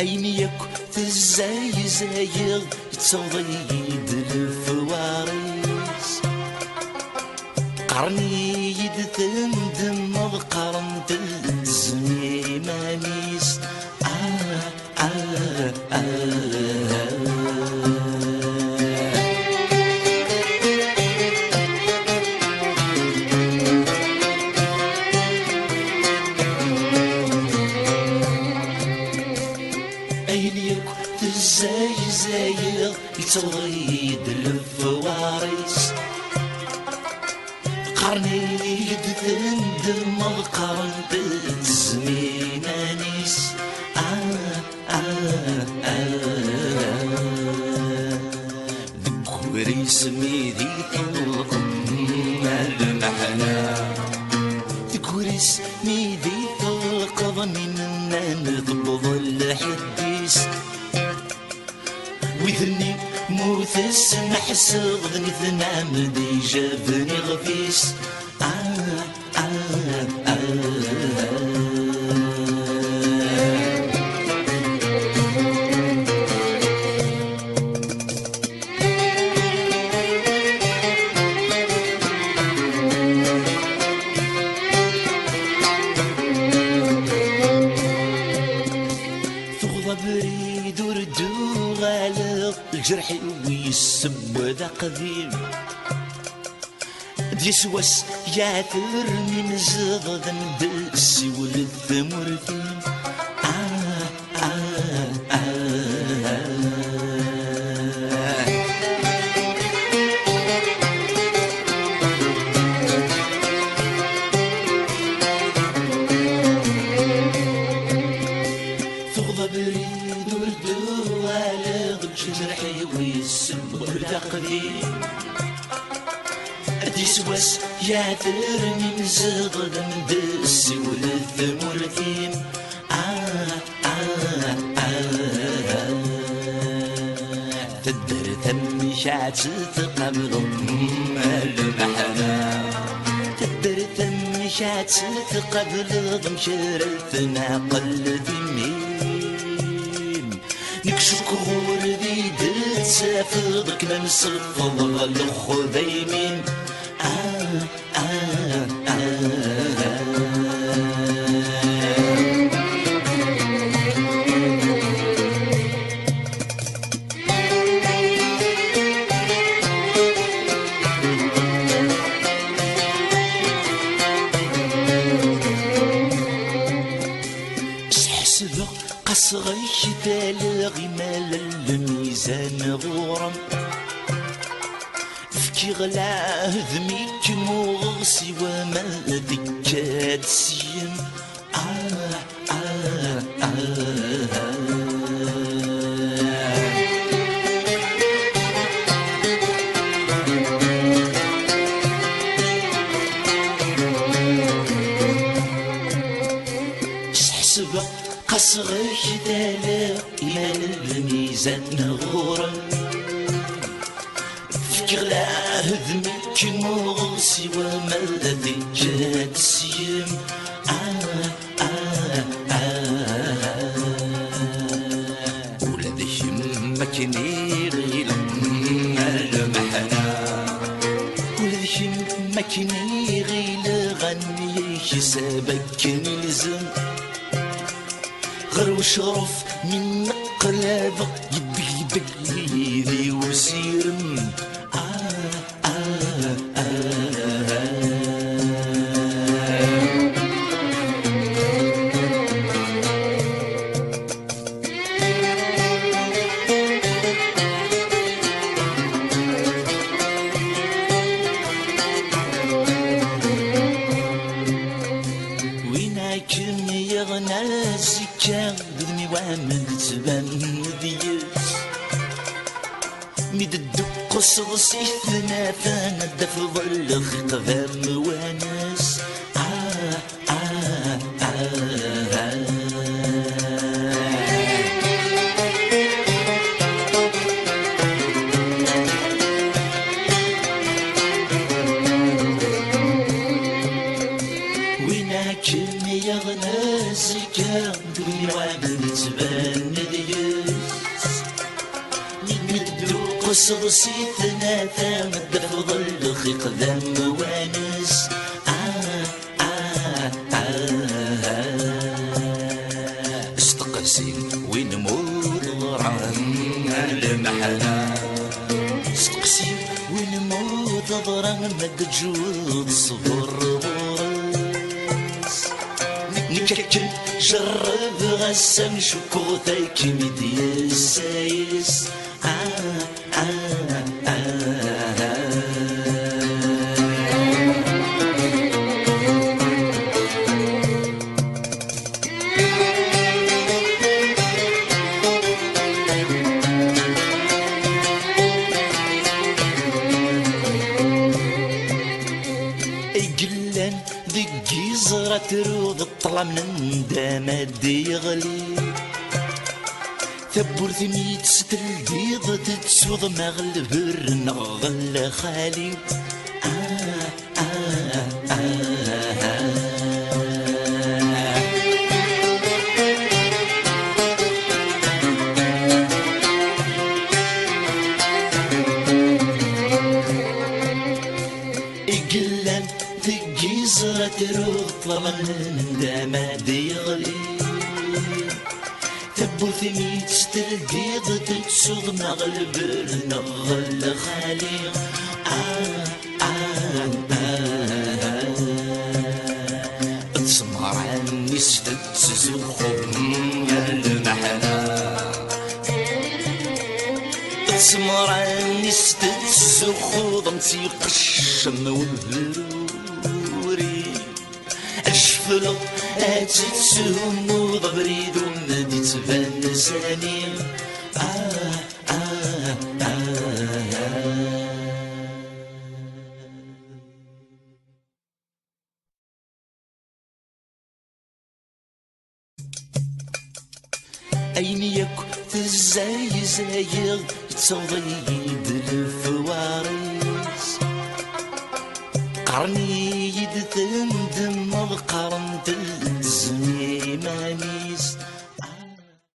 أين يك تزاي زايغ يتصضيد الفوارس قرني يدثندم قرن تزمي مانيس زايغ يتغيد الفوارس قرني يدثندم قرن تزمي مانيس ذكوري سميدي طلقم المحنا ذكوري سميدي طلق من نضبض الحديث ويثني موثس نحسغ ذنثنا مدي جابني غفيس بريد وردو غالق الجرح ويسب ذا قديم ديسوس ياثرني مزغ ذنبسي وللثمر ثيم بريد وردو والغ الجرحي ويسب التقديم ديسوس ياثرني مزغ ذنبسي وللثمر ثيم تدر ثم شعت تقبل المحنا تدر ثم شعت تقبل ضمشرتنا قل ثمين نكشك غور ذي دل سافضك ننصفض الخذيمين قصغيش تالغي مال الميزان غورم فكي غلا ذميك مغصي وما ذكات سيم قصغيش تالغ مال الميزان غورم فكي غلا ذميك مغصي وما ذكات سيم ولاد شمك نيغي لما المحنا ولاد شمك نيغي لغني حسابك نلزم غير وشرف من قلابك يبي بقليلي وسيرم ويناكم يغنى زكا بدمي وامل تبان ذيس ميد الدق صغصيثنا فانا دفض الخط ذا موانس ويناكم يغنى زكا دوني وعمل تبان ديس ندو قصر سيتنا ثامد فضل خيق ذم وانس استقسي وين مود ضرعان المحنة استقسي وين مود ضرعان مد جود صبر بورس نككل جرب غسان شكوتك مدي السايس قلان ذي زرة تروض الطلع من دام يغلي ثبور ثميت ستر البيض تتسوض مغلب النغل خالي قلان ذي زرة تروض الطلع من دام يغلي تبو ثميت ستلقيض تتسوض مغلب النغل خالي تسمر عني ستتسوخم المحنة تسمر عني ستتسوخ ضمتي قشم والبروري أشفلق أتتسهم وضبريد ومدي تبان ساني أين يكو تزاي زايغ تصضيد الفوارس قرني يدثن دم القرن تلزمي مانيس